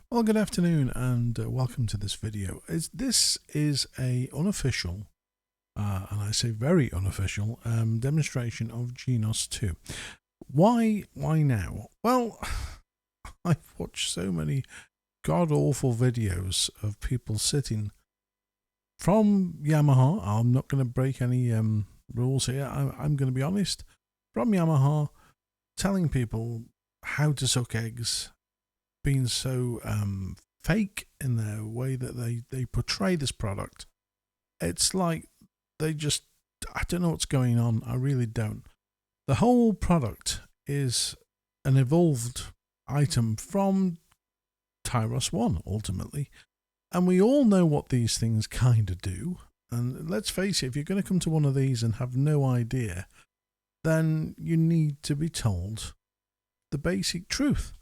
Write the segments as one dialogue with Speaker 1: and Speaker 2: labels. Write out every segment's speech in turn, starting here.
Speaker 1: Well, good afternoon and welcome to this video. This is a unofficial, and I say very unofficial, demonstration of Genos 2. Why now? Well, I've watched so many god-awful videos of people sitting from Yamaha. I'm not going to break any rules here. I'm going to be honest. From Yamaha, telling people how to suck eggs, being so fake in their way that they portray this product. It's like I don't know what's going on. I really don't. The whole product is an evolved item from Tyros5 ultimately, and we all know what these things kind of do. And let's face it, if you're going to come to one of these and have no idea, then you need to be told the basic truth.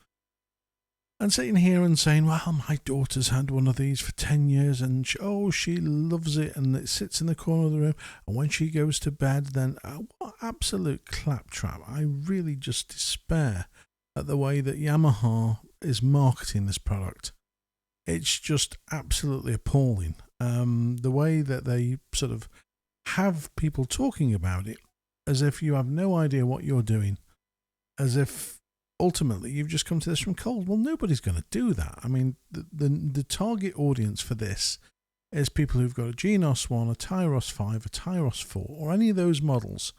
Speaker 1: And sitting here and saying, well, my daughter's had one of these for 10 years and she loves it and it sits in the corner of the room. And when she goes to bed, then what absolute claptrap. I really just despair at the way that Yamaha is marketing this product. It's just absolutely appalling. The way that they sort of have people talking about it as if you have no idea what you're doing, as if ultimately you've just come to this from cold. Well, nobody's going to do that. I mean, the target audience for this is people who've got a Genos 1, a Tyros5, a Tyros4, or any of those models,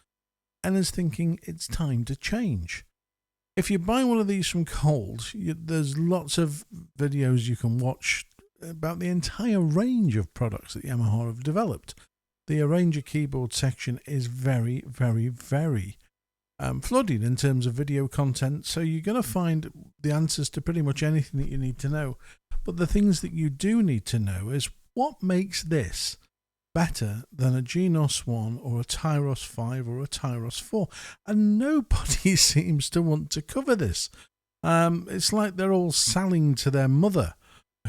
Speaker 1: and is thinking it's time to change. If you buy one of these from cold, there's lots of videos you can watch about the entire range of products that Yamaha have developed. The arranger keyboard section is very, very, very flooded in terms of video content, so you're going to find the answers to pretty much anything that you need to know. But the things that you do need to know is what makes this better than a Genos 1 or a Tyros 5 or a Tyros 4, and nobody seems to want to cover this. It's like they're all selling to their mother,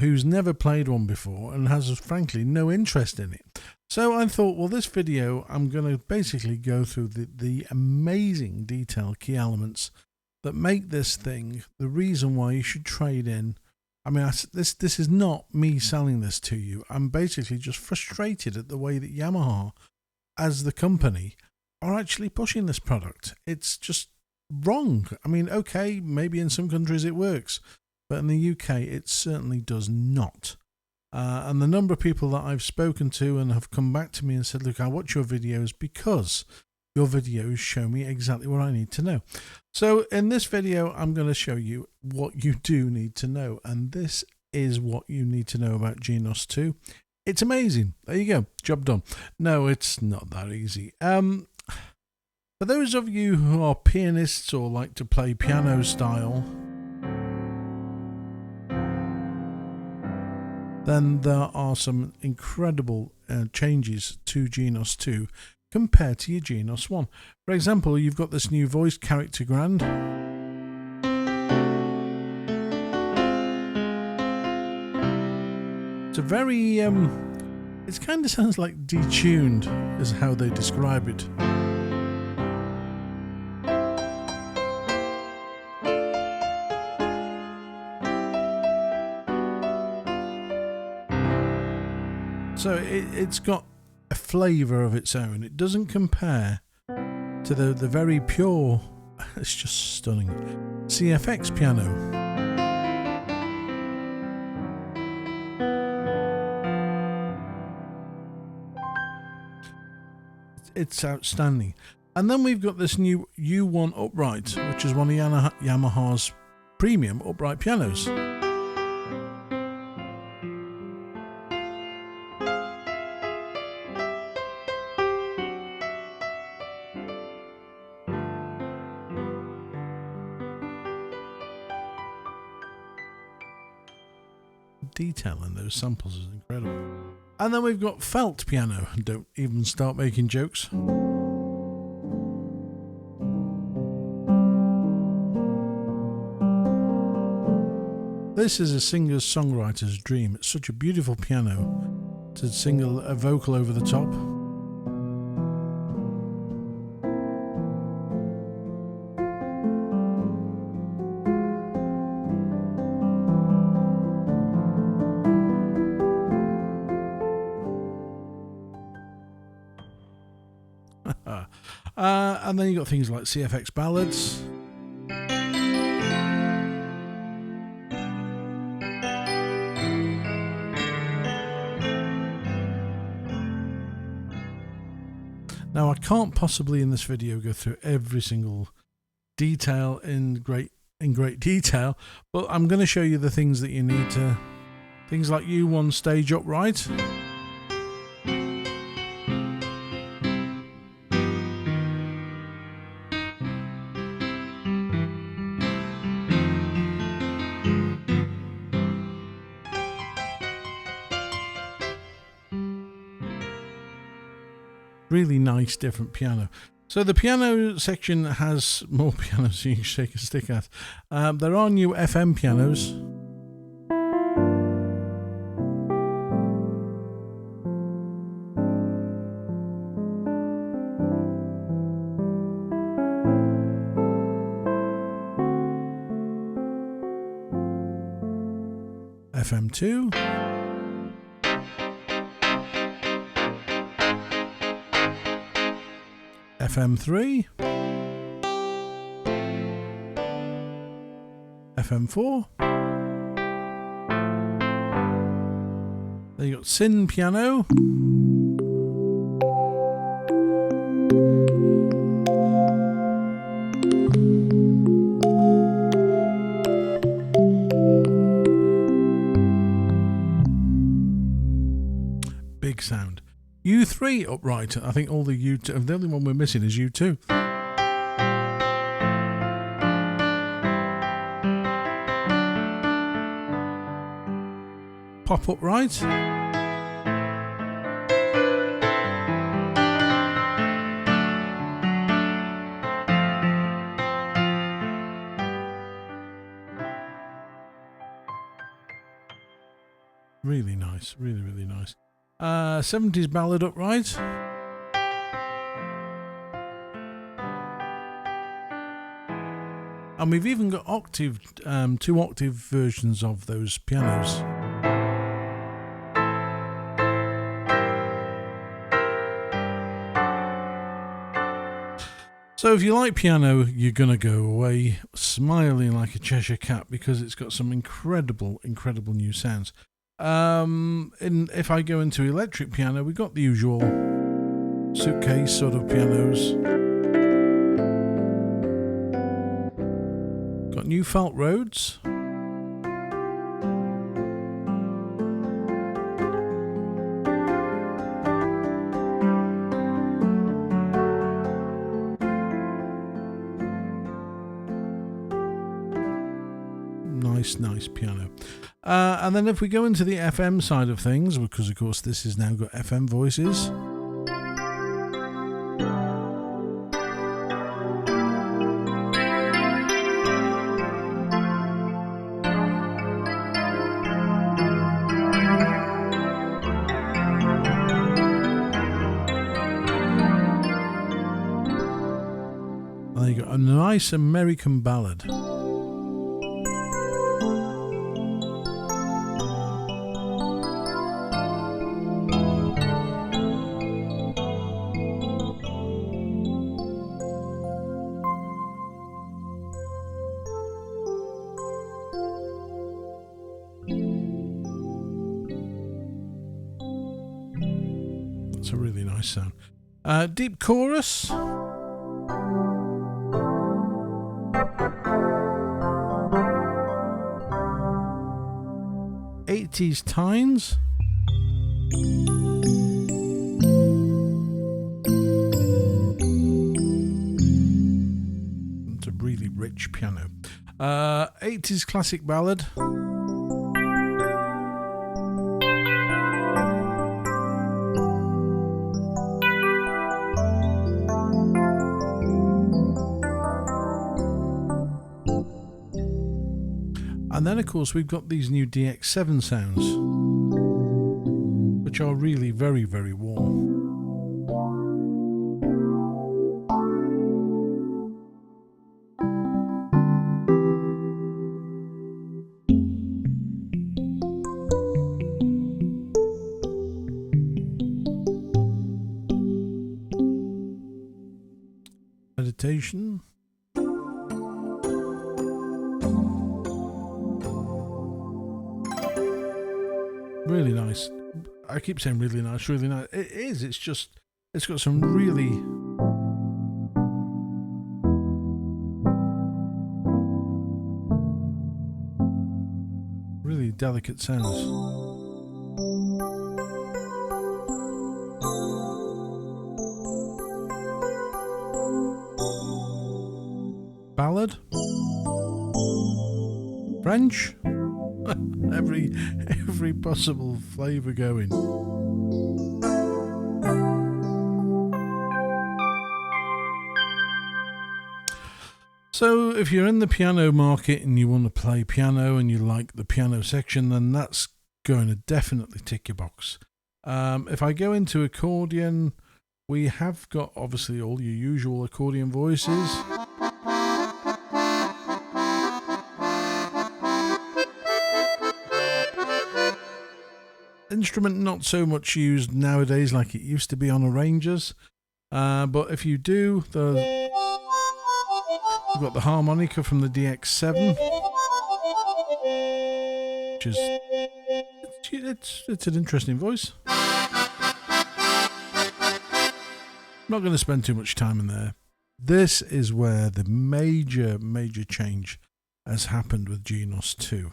Speaker 1: who's never played one before and has frankly no interest in it. So I thought, well, this video, I'm going to basically go through the amazing detailed key elements that make this thing the reason why you should trade in. I mean, this is not me selling this to you. I'm basically just frustrated at the way that Yamaha, as the company, are actually pushing this product. It's just wrong. I mean, okay, maybe in some countries it works, but in the UK it certainly does not. And the number of people that I've spoken to and have come back to me and said, look, I watch your videos because your videos show me exactly what I need to know. So in this video, I'm going to show you what you do need to know. And this is what you need to know about Genos 2. It's amazing. There you go. Job done. No, it's not that easy. For those of you who are pianists or like to play piano style, then there are some incredible changes to Genos 2 compared to your Genos 1. For example, you've got this new voice character grand. It's a very, it kind of sounds like detuned is how they describe it. So it's got a flavour of its own. It doesn't compare to the very pure, it's just stunning, CFX piano. It's outstanding. And then we've got this new U1 upright, which is one of Yamaha's premium upright pianos. Detail in those samples is incredible. And then we've got felt piano. Don't even start making jokes. This is a singer-songwriter's dream. It's such a beautiful piano to sing a vocal over the top. And then you've got things like CFX ballads. Now, I can't possibly in this video go through every single detail in great detail, but I'm going to show you the things that you need to, things like U1 stage upright. Really nice different piano. So the piano section has more pianos you can shake a stick at. There are new FM pianos. FM2. FM3, FM4, then you got Sin piano, big sound. U3 upright. I think all the U2. The only one we're missing is U2. Pop upright. Really nice. Really, really nice. 70s ballad upright. And we've even got octave, 2-octave versions of those pianos. So if you like piano, you're going to go away smiling like a Cheshire cat because it's got some incredible new sounds. If I go into electric piano, we've got the usual suitcase sort of pianos. Got new felt Rhodes. Nice piano. And then if we go into the FM side of things, because of course this has now got FM voices. And then you got a nice American ballad. That's a really nice sound. Deep chorus. '80s tines. It's a really rich piano. 80s classic ballad. And then, of course, we've got these new DX7 sounds, which are really very, very warm. hesitation. Really nice. I keep saying really nice, really nice. It is, it's just, it's got some really delicate sounds. Ballad, French, every possible flavour going. So if you're in the piano market and you want to play piano and you like the piano section, then that's going to definitely tick your box. If I go into accordion, we have got obviously all your usual accordion voices. Instrument not so much used nowadays like it used to be on arrangers, but if you do, we've got the harmonica from the DX7, which is it's an interesting voice. Not going to spend too much time in there. This is where the major change has happened with Genos 2.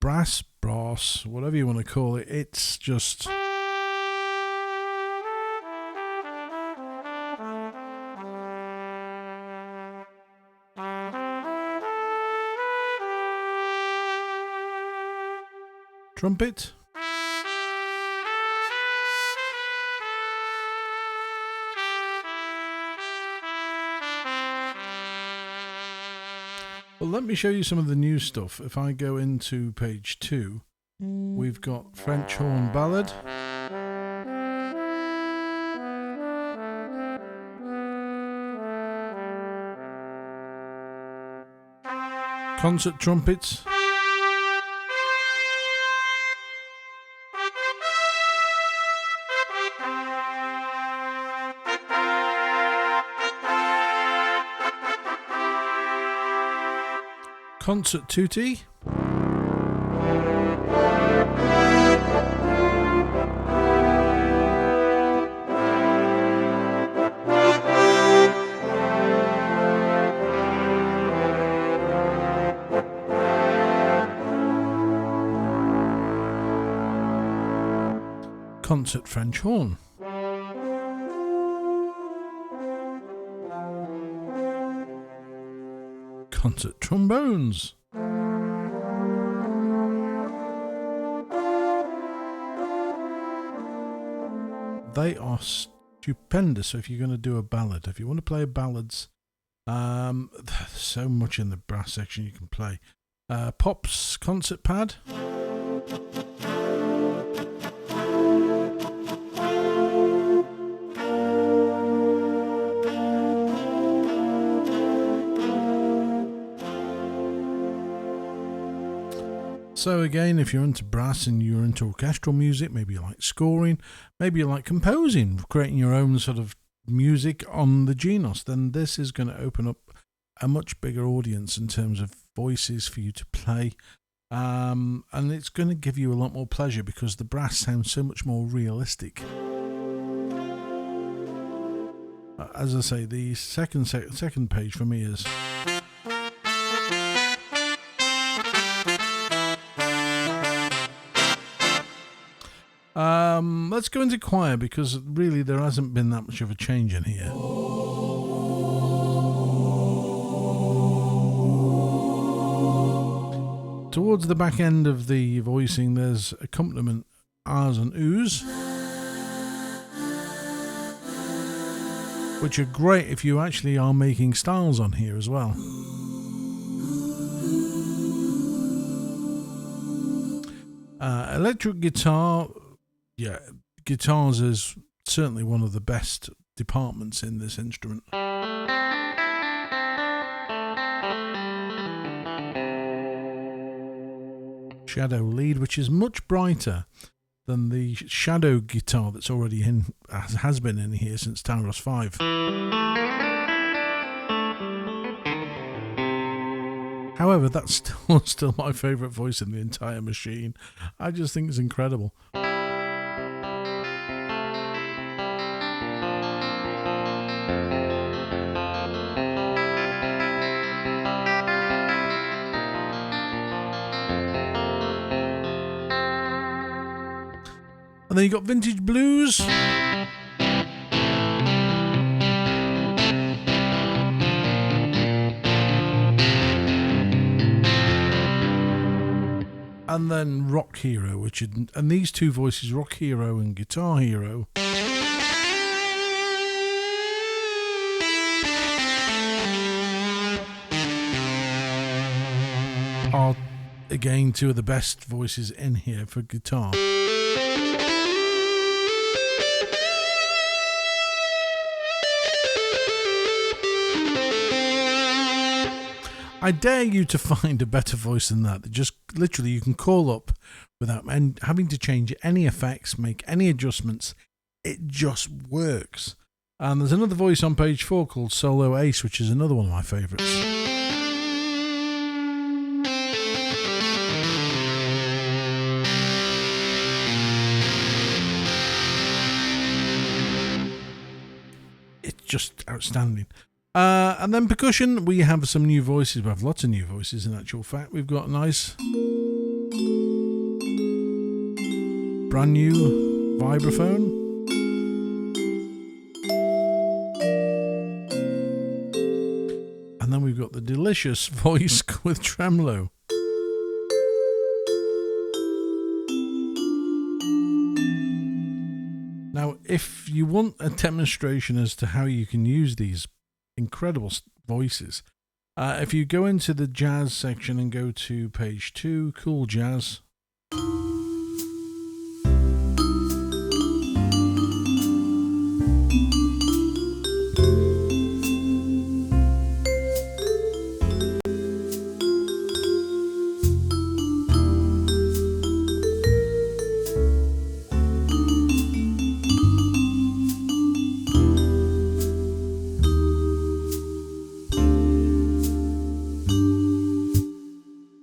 Speaker 1: Brass, whatever you want to call it, it's just trumpet. Well, let me show you some of the new stuff. If I go into page 2, we've got French horn ballad, concert trumpets, concert tutti, concert French horn, concert trombones, they are stupendous. So if you're going to do a ballad, if you want to play ballads, there's so much in the brass section you can play. Pop's concert pad, so again, if you're into brass and you're into orchestral music, maybe you like scoring, maybe you like composing, creating your own sort of music on the Genos, then this is going to open up a much bigger audience in terms of voices for you to play. And it's going to give you a lot more pleasure because the brass sounds so much more realistic. As I say, the second page for me is let's go into choir because really there hasn't been that much of a change in here. Towards the back end of the voicing, there's accompaniment ahs and oohs, which are great if you actually are making styles on here as well. Electric guitar, yeah, guitars is certainly one of the best departments in this instrument. Shadow lead, which is much brighter than the shadow guitar that's already in, has been in here since Tyros5. However, that's still my favourite voice in the entire machine. I just think it's incredible. And then you got Vintage Blues. And then Rock Hero, and these two voices, Rock Hero and Guitar Hero, are again two of the best voices in here for guitar. I dare you to find a better voice than that. Just literally you can call up without having to change any effects, make any adjustments. It just works. And there's another voice on page 4 called Solo Ace, which is another one of my favourites. It's just outstanding. And then percussion, we have some new voices. We have lots of new voices in actual fact. We've got a nice brand new vibraphone. And then we've got the delicious voice with tremolo. Now, if you want a demonstration as to how you can use these incredible voices, if you go into the jazz section and go to page 2, Cool Jazz,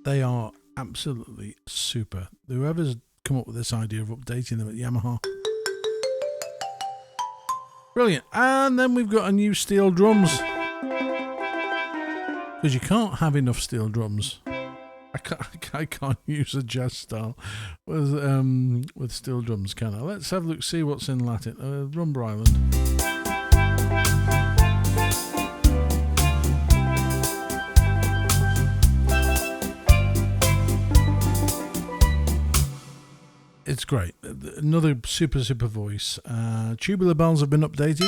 Speaker 1: they are absolutely super. Whoever's come up with this idea of updating them at Yamaha, brilliant. And then we've got a new steel drums, because you can't have enough steel drums. I can't use a jazz style with steel drums, can I? Let's have a look, see what's in Latin. Rumba Island. It's great. Another super voice. Tubular bells have been updated.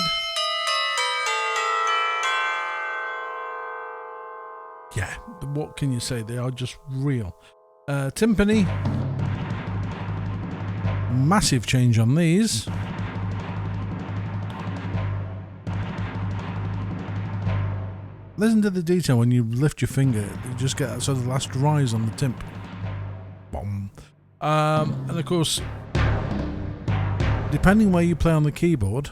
Speaker 1: Yeah, what can you say? They are just real. Timpani. Massive change on these. Listen to the detail when you lift your finger. You just get that sort of last rise on the timp. Boom. And of course, depending where you play on the keyboard,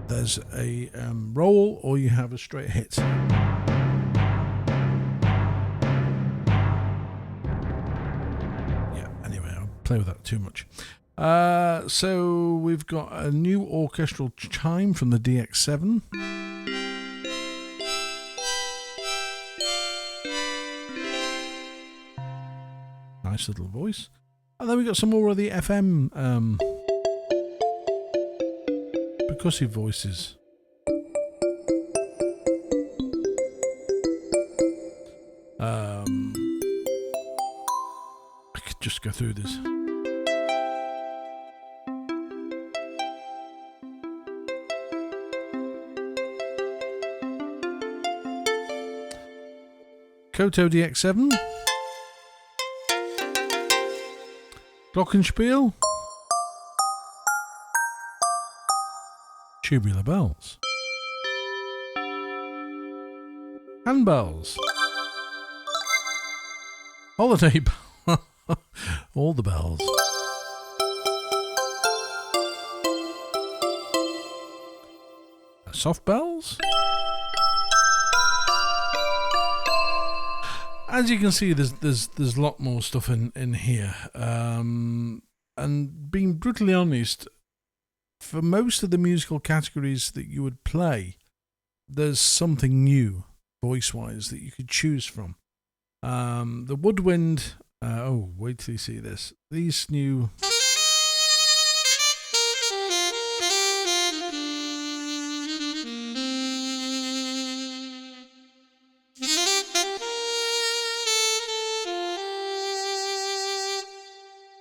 Speaker 1: there's a roll or you have a straight hit. Yeah, anyway, I'll play with that too much. So we've got a new orchestral chime from the DX7. Nice little voice. And then we got some more of the FM percussive voices. I could just go through this. Koto DX7. Glockenspiel. Tubular bells. Handbells. Holiday bell. All the bells. soft bells. As you can see, there's a lot more stuff in here. And being brutally honest, for most of the musical categories that you would play, there's something new, voice-wise, that you could choose from. The woodwind... wait till you see this. These new...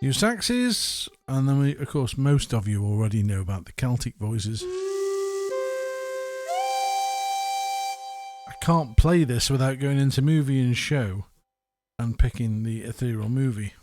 Speaker 1: new saxes, and then of course most of you already know about the Celtic voices. I can't play this without going into movie and show and picking the ethereal movie.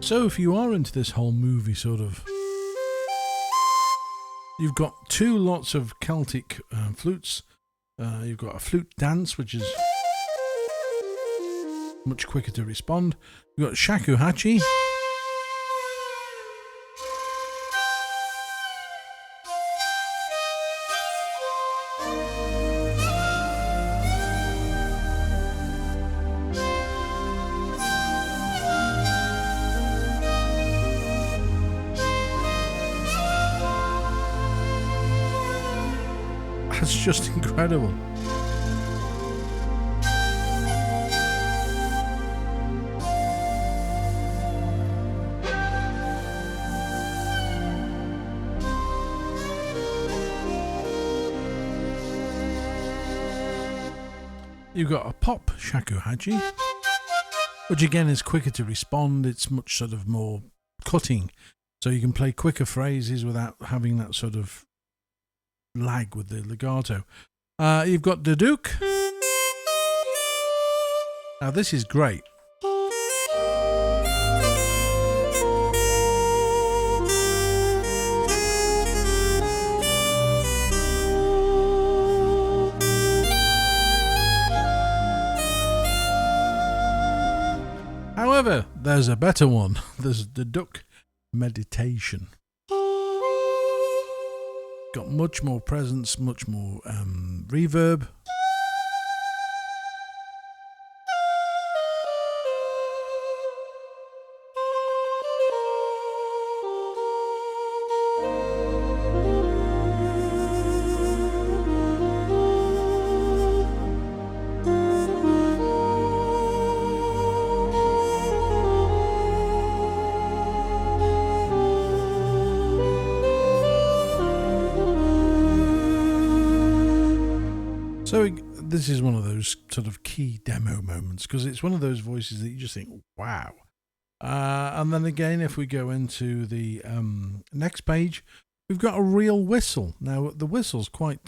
Speaker 1: So if you are into this whole movie sort of... You've got two lots of Celtic flutes. You've got a flute dance, which is much quicker to respond. You've got shakuhachi. That's just incredible. You've got a pop shakuhachi, which again is quicker to respond. It's much sort of more cutting, so you can play quicker phrases without having that sort of lag with the legato. You've got the Duke. Now this is great. However, there's a better one. There's the Duck Meditation. Got much more presence, much more reverb. So this is one of those sort of key demo moments, because it's one of those voices that you just think, wow. And then again, if we go into the next page, we've got a real whistle. Now, the whistle's quite...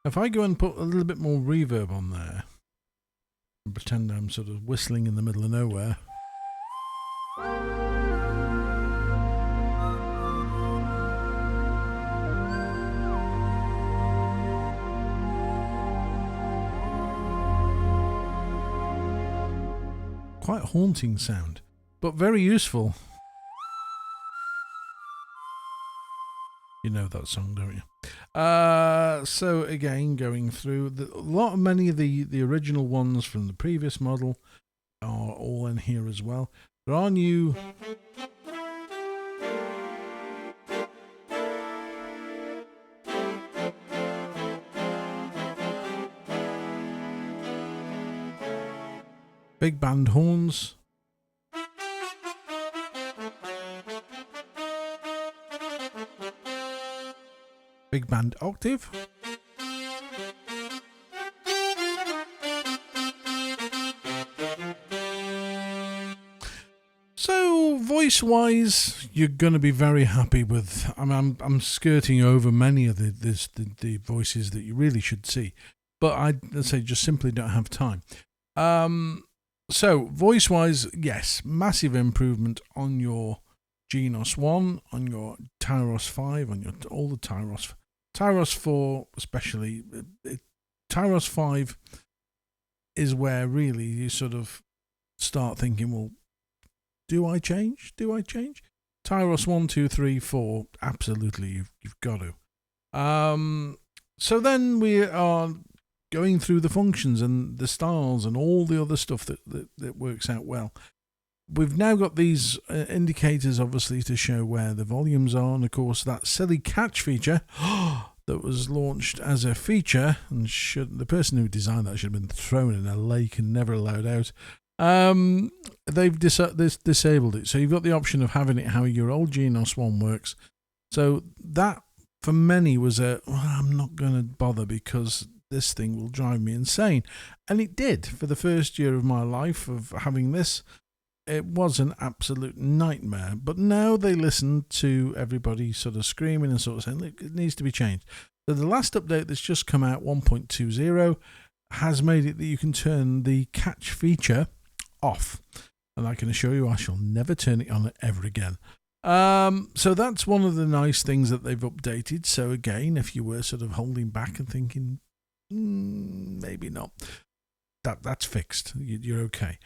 Speaker 1: if I go and put a little bit more reverb on there, and pretend I'm sort of whistling in the middle of nowhere... Quite a haunting sound, but very useful. You know that song, don't you? So again, going through many of the original ones from the previous model are all in here as well. There are new big band horns, big band octave, so voice-wise, you're going to be very happy with. I'm skirting over many of the voices that you really should see, but let's say just simply don't have time. So voice-wise, yes, massive improvement on your Genos 1, on your Tyros5, on all the Tyros 4 especially. Tyros 5 is where really you sort of start thinking, well, do I change? Tyros 1, 2, 3, 4, absolutely, you've got to. So then we are going through the functions and the styles and all the other stuff that works out well. We've now got these indicators, obviously, to show where the volumes are, and of course that silly catch feature that was launched as a feature, and the person who designed that should have been thrown in a lake and never allowed out. They've disabled it, so you've got the option of having it how your old Genos 1 works. So that for many was I'm not going to bother because this thing will drive me insane. And it did. For the first year of my life of having this, it was an absolute nightmare. But now they listen to everybody sort of screaming and sort of saying, look, it needs to be changed. So the last update that's just come out, 1.20, has made it that you can turn the catch feature off. And I can assure you I shall never turn it on ever again. So that's one of the nice things that they've updated. So again, if you were sort of holding back and thinking, maybe not, that's fixed. You're okay.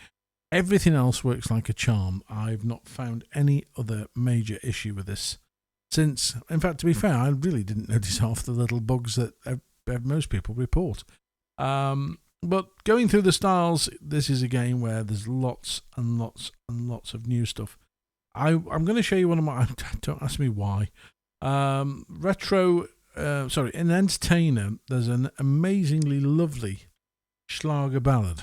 Speaker 1: Everything else works like a charm. I've not found any other major issue with this since. In fact, to be fair, I really didn't notice half the little bugs that most people report. But going through the styles, this is a game where there's lots and lots and lots of new stuff. I'm going to show you one of my. Don't ask me why. In Entertainer, there's an amazingly lovely Schlager ballad.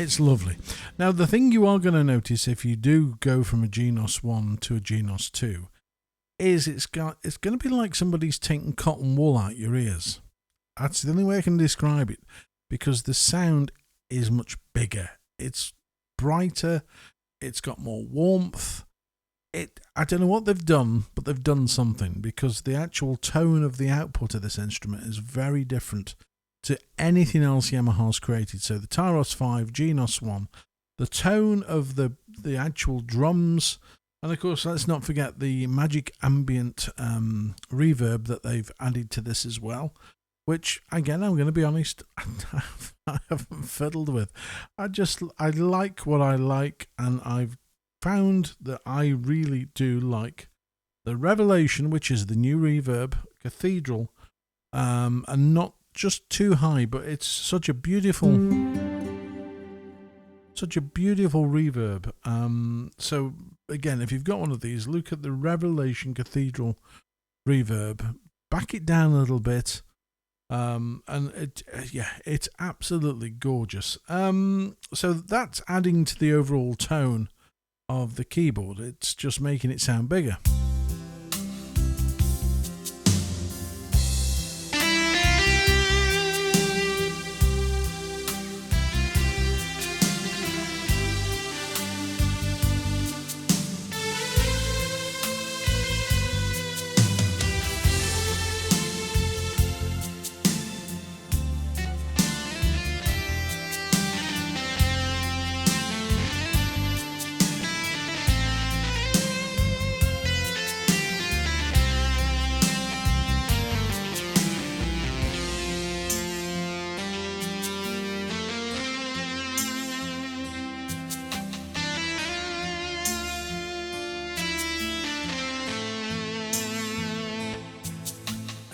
Speaker 1: It's lovely. Now, the thing you are going to notice if you do go from a Genos 1 to a Genos 2 is it's going to be like somebody's taking cotton wool out your ears. That's the only way I can describe it, because the sound is much bigger. It's brighter. It's got more warmth. I don't know what they've done, but they've done something, because the actual tone of the output of this instrument is very different to anything else Yamaha's created. So the Tyros5, Genos 1, the tone of the actual drums, and of course let's not forget the magic ambient reverb that they've added to this as well, which again, I'm going to be honest, I haven't fiddled with. I like what I like, and I've found that I really do like the Revelation, which is the new reverb Cathedral, and not just too high, but it's such a beautiful reverb. So again, if you've got one of these, look at the Revelation Cathedral reverb, back it down a little bit, and it's absolutely gorgeous. So that's adding to the overall tone of the keyboard. It's just making it sound bigger.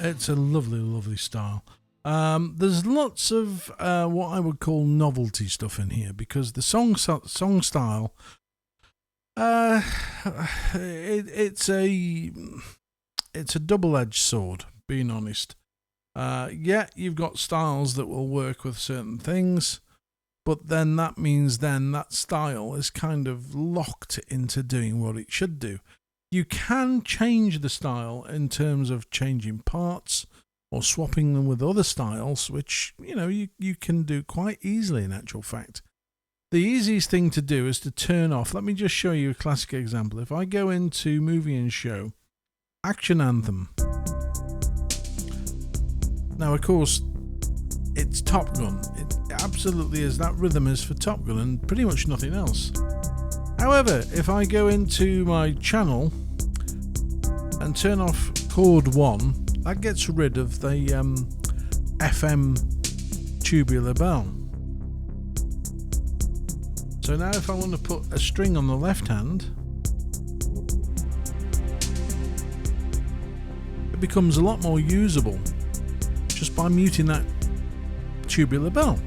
Speaker 1: It's a lovely, lovely style. There's lots of what I would call novelty stuff in here, because the song style, it's a double-edged sword, being honest. Yeah, you've got styles that will work with certain things, but then that means then that style is kind of locked into doing what it should do. You can change the style in terms of changing parts or swapping them with other styles, which, you can do quite easily in actual fact. The easiest thing to do is to turn off. Let me just show you a classic example. If I go into movie and show, action anthem. Now, of course, it's Top Gun. It absolutely is. That rhythm is for Top Gun and pretty much nothing else. However, if I go into my channel and turn off chord 1, that gets rid of the FM tubular bell. So now if I want to put a string on the left hand, it becomes a lot more usable just by muting that tubular bell,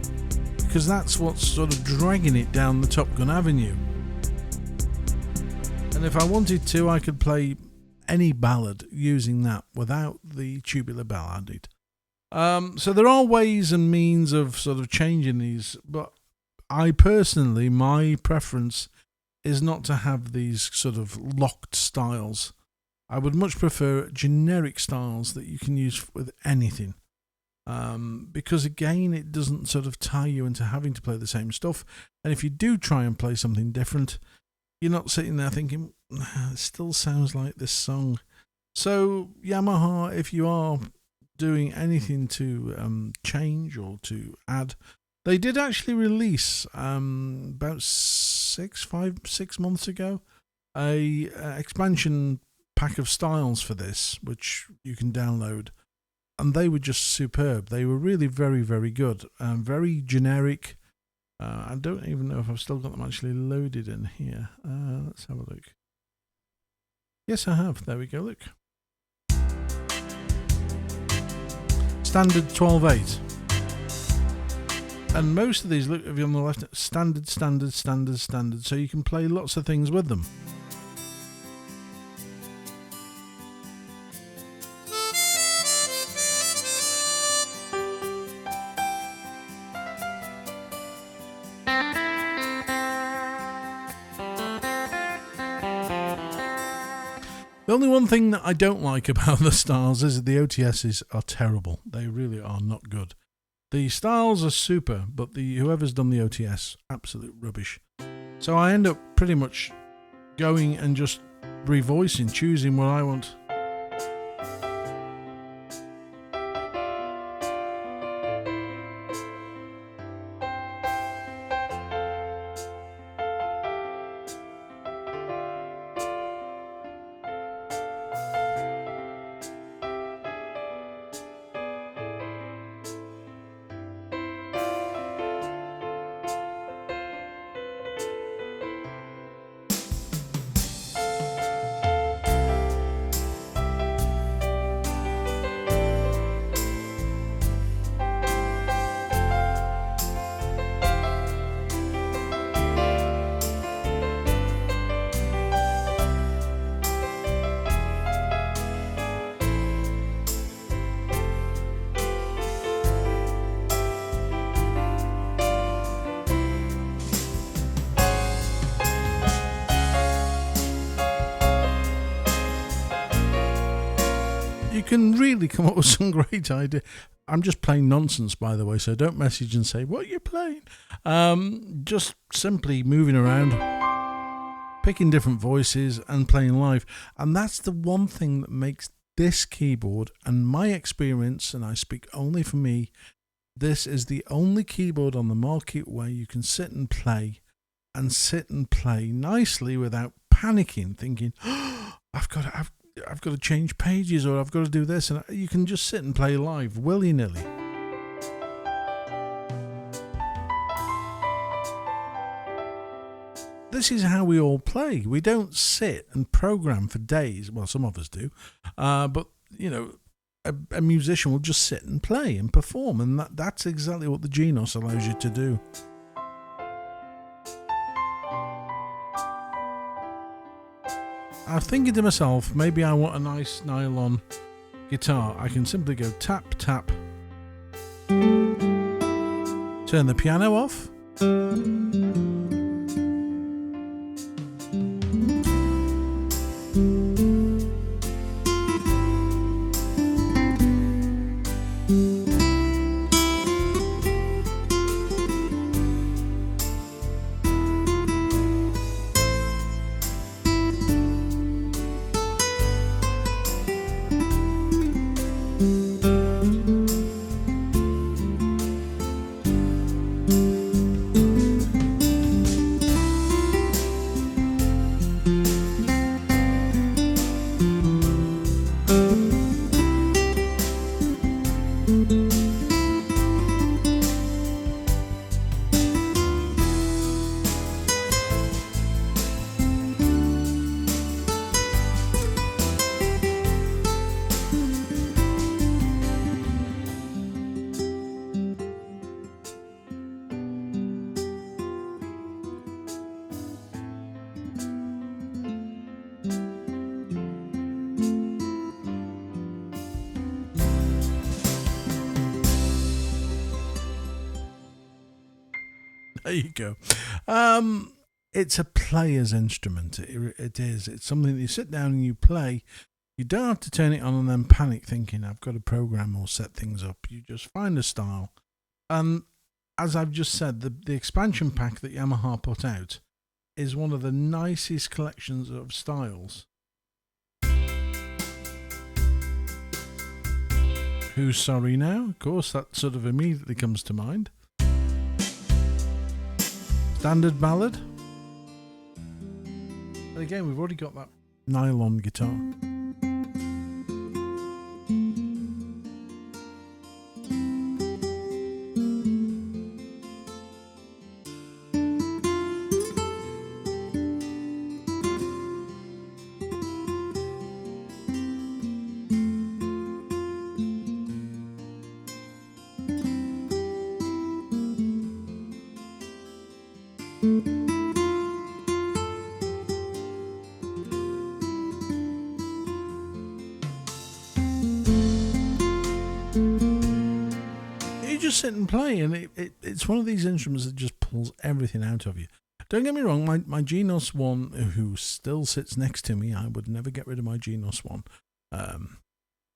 Speaker 1: because that's what's sort of dragging it down the Top Gun Avenue. And if I wanted to, I could play any ballad using that without the tubular bell added. So there are ways and means of sort of changing these, but I personally, my preference is not to have these sort of locked styles. I would much prefer generic styles that you can use with anything. Because again, it doesn't sort of tie you into having to play the same stuff. And if you do try and play something different, you're not sitting there thinking, it still sounds like this song. So Yamaha, if you are doing anything to change or to add, they did actually release about 6 months ago a expansion pack of styles for this, which you can download. And they were just superb. They were really very, very good. Very generic. I don't even know if I've still got them actually loaded in here. Let's have a look. Yes, I have. There we go, look. Standard 12/8. And most of these, look, if you're on the left, standard. So you can play lots of things with them. The only one thing that I don't like about the styles is that the OTSs are terrible. They really are not good. The styles are super, but whoever's done the OTS, absolute rubbish. So I end up pretty much going and just revoicing, choosing what I want. You can really come up with some great ideas. I'm just playing nonsense, by the way, so don't message and say, what are you playing? Just simply moving around, picking different voices and playing live. And that's the one thing that makes this keyboard, and my experience, and I speak only for me, this is the only keyboard on the market where you can sit and play nicely without panicking, thinking, oh, I've got to change pages, or I've got to do this, and you can just sit and play live willy-nilly. This is how we all play. We don't sit and program for days. Well, some of us do, but a musician will just sit and play and perform, and that's exactly what the Genos allows you to do. I was thinking to myself, maybe I want a nice nylon guitar. I can simply go tap, tap, turn the piano off, There you go. It's a player's instrument. It is. It's something that you sit down and you play. You don't have to turn it on and then panic thinking, I've got to program or set things up. You just find a style. And as I've just said, the expansion pack that Yamaha put out is one of the nicest collections of styles. Who's Sorry Now? Of course, that sort of immediately comes to mind. Standard ballad. But again, we've already got that nylon guitar. Sit and play, and it's one of these instruments that just pulls everything out of you. Don't get me wrong, my Genos one, who still sits next to me, I would never get rid of my Genos one.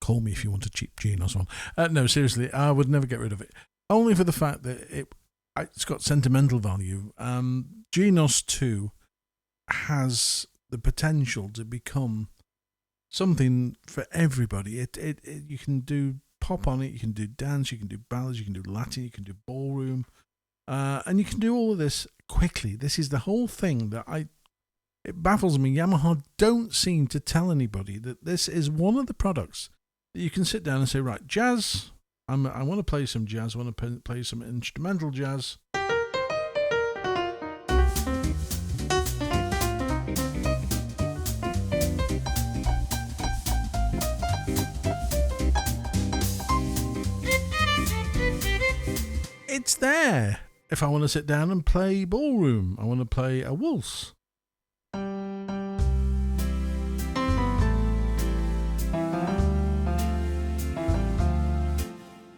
Speaker 1: Call me if you want a cheap Genos one. No, seriously, I would never get rid of it. Only for the fact that it's got sentimental value. Genos 2 has the potential to become something for everybody. You can do pop on it, you can do dance, you can do ballads, you can do Latin, you can do ballroom, and you can do all of this quickly. This is the whole thing that it baffles me. Yamaha don't seem to tell anybody that this is one of the products that you can sit down and say, right, jazz, I want to play some jazz, I want to play some instrumental jazz. It's there. If I want to sit down and play ballroom, I want to play a waltz. I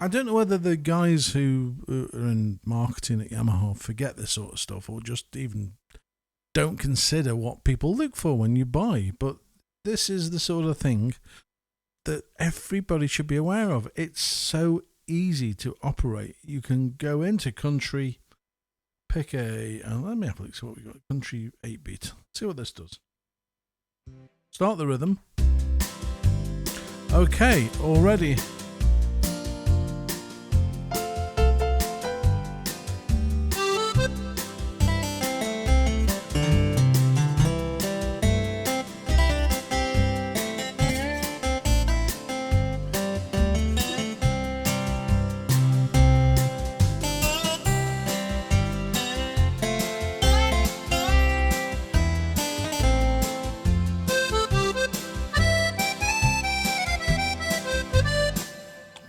Speaker 1: don't know whether the guys who are in marketing at Yamaha forget this sort of stuff or just even don't consider what people look for when you buy, but this is the sort of thing that everybody should be aware of. It's so easy to operate. You can go into country, pick let me have a look, see what we got. Country 8-beat. See what this does. Start the rhythm. Okay, already.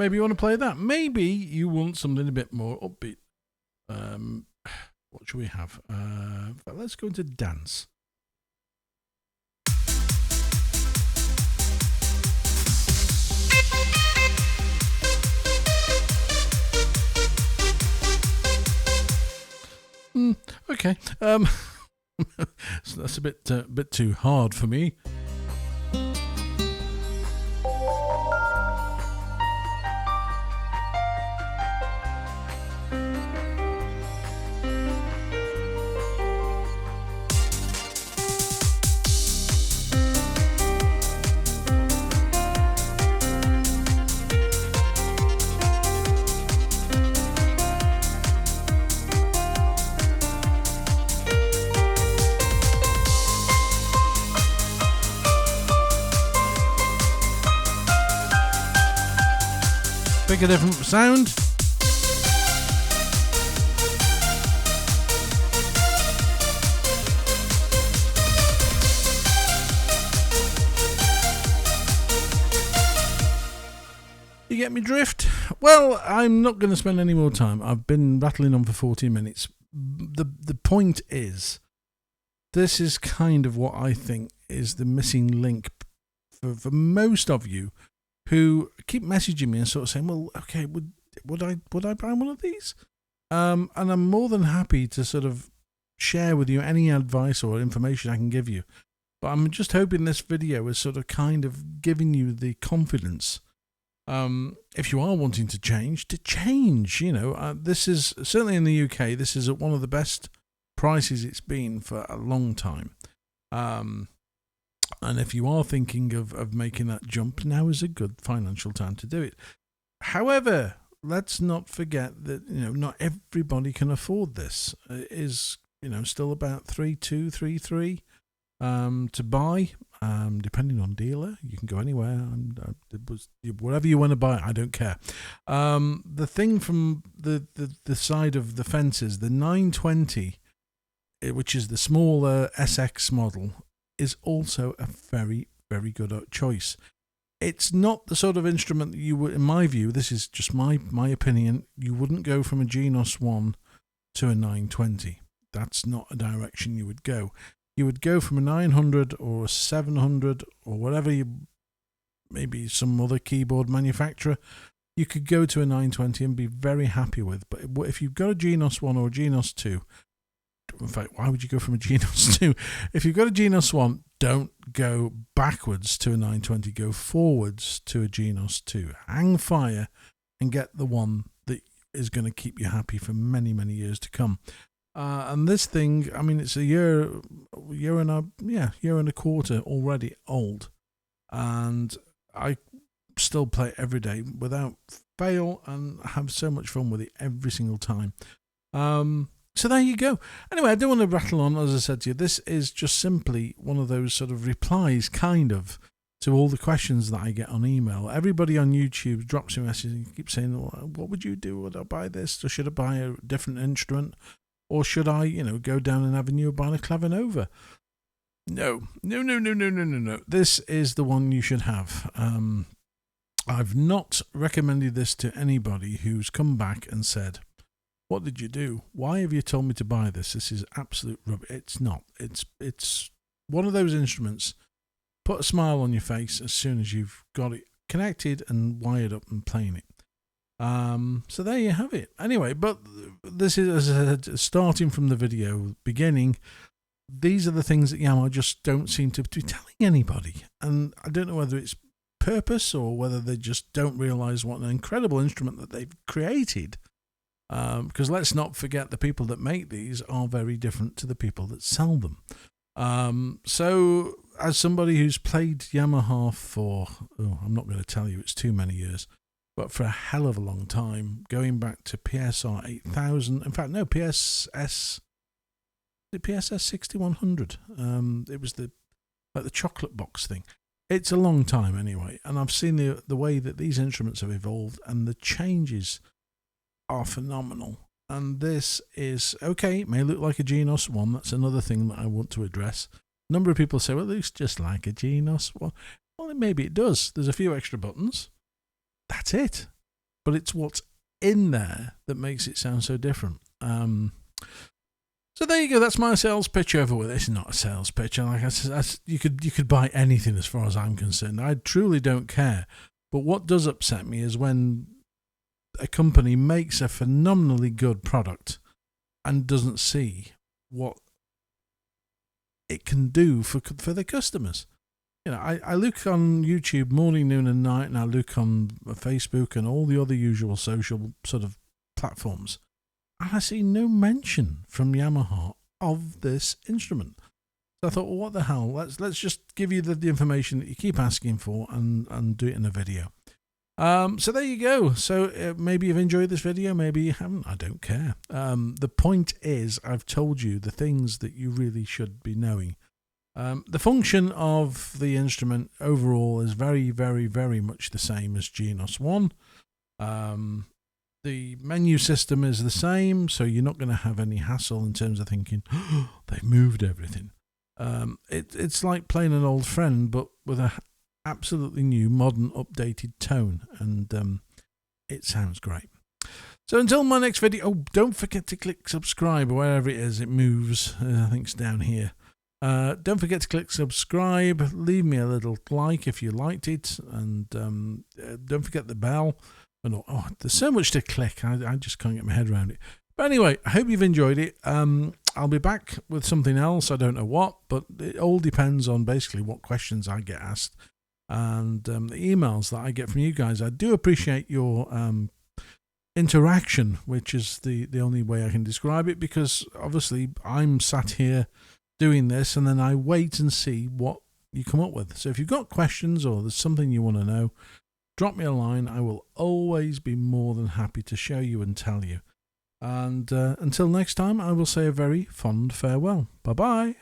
Speaker 1: Maybe you want to play that. Maybe you want something a bit more upbeat. What should we have? Let's go into dance. Okay. So that's a bit too hard for me. Pick a different sound. You get me drift? Well, I'm not going to spend any more time. I've been rattling on for 40 minutes. The point is, this is kind of what I think is the missing link for most of you who keep messaging me and sort of saying, well, okay, would I buy one of these? And I'm more than happy to sort of share with you any advice or information I can give you. But I'm just hoping this video is sort of kind of giving you the confidence, if you are wanting to change. You know, this is, certainly in the UK, this is at one of the best prices it's been for a long time. And if you are thinking of making that jump, now is a good financial time to do it. However, let's not forget that, you know, not everybody can afford this. It is, you know, still about 3,200, 3,300 to buy, depending on dealer. You can go anywhere, and whatever you want to buy, I don't care. The thing from the side of the fence is the 920, which is the smaller SX model, is also a very, very good choice. It's not the sort of instrument that you would, in my view, this is just my opinion, you wouldn't go from a Genos 1 to a 920. That's not a direction you would go. You would go from a 900 or a 700 or whatever, maybe some other keyboard manufacturer, you could go to a 920 and be very happy with. But if you've got a Genos 1 or a Genos 2, in fact, why would you go from a Genos 2? If you've got a Genos 1, don't go backwards to a 920, go forwards to a Genos 2. Hang fire and get the one that is going to keep you happy for many, many years to come. And this thing, I mean, it's a year and a quarter already old, and I still play it every day without fail and have so much fun with it every single time. So there you go. Anyway, I don't want to rattle on, as I said to you. This is just simply one of those sort of replies, kind of, to all the questions that I get on email. Everybody on YouTube drops me a message and keeps saying, well, what would you do? Would I buy this? Or should I buy a different instrument? Or should I, go down an avenue of buying a Clavinova? No. This is the one you should have. I've not recommended this to anybody who's come back and said, what did you do? Why have you told me to buy this? This is absolute rubbish. It's not. It's one of those instruments. Put a smile on your face as soon as you've got it connected and wired up and playing it. So there you have it. Anyway, but this is, as I said, starting from the video beginning, these are the things that Yamaha just don't seem to be telling anybody. And I don't know whether it's purpose or whether they just don't realise what an incredible instrument that they've created. Because let's not forget, the people that make these are very different to the people that sell them. So as somebody who's played Yamaha for, I'm not going to tell you, it's too many years, but for a hell of a long time, going back to PSR 8000, in fact, no, PSS 6100. It was the chocolate box thing. It's a long time anyway, and I've seen the way that these instruments have evolved, and the changes are phenomenal. And this is, okay, it may look like a Genos 1. That's another thing that I want to address. A number of people say, well, it looks just like a Genos 1. Well, maybe it does. There's a few extra buttons. That's it. but it's what's in there that makes it sound so different. So there you go. That's my sales pitch over with. It's not a sales pitch. Like I said, you could buy anything as far as I'm concerned. I truly don't care. But what does upset me is when a company makes a phenomenally good product and doesn't see what it can do for the customers. You know, I look on YouTube morning, noon, and night, and I look on Facebook and all the other usual social sort of platforms, and I see no mention from Yamaha of this instrument. So I thought, well, what the hell? Let's just give you the information that you keep asking for and do it in a video. So there you go. So maybe you've enjoyed this video, maybe you haven't. I don't care. The point is, I've told you the things that you really should be knowing. The function of the instrument overall is very, very, very much the same as Genos 1. The menu system is the same, so you're not going to have any hassle in terms of thinking, oh, they've moved everything. It's like playing an old friend, but with a absolutely new, modern, updated tone, and it sounds great. So until my next video, don't forget to click subscribe, or wherever it is, it moves. I think it's down here. Don't forget to click subscribe. Leave me a little like if you liked it, and don't forget the bell. Oh, there's so much to click. I just can't get my head around it. But anyway, I hope you've enjoyed it. I'll be back with something else. I don't know what, but it all depends on basically what questions I get asked and the emails that I get from you guys. I do appreciate your interaction, which is the only way I can describe it, because obviously I'm sat here doing this and then I wait and see what you come up with. So if you've got questions or there's something you want to know, drop me a line. I will always be more than happy to show you and tell you. And until next time, I will say a very fond farewell. Bye-bye.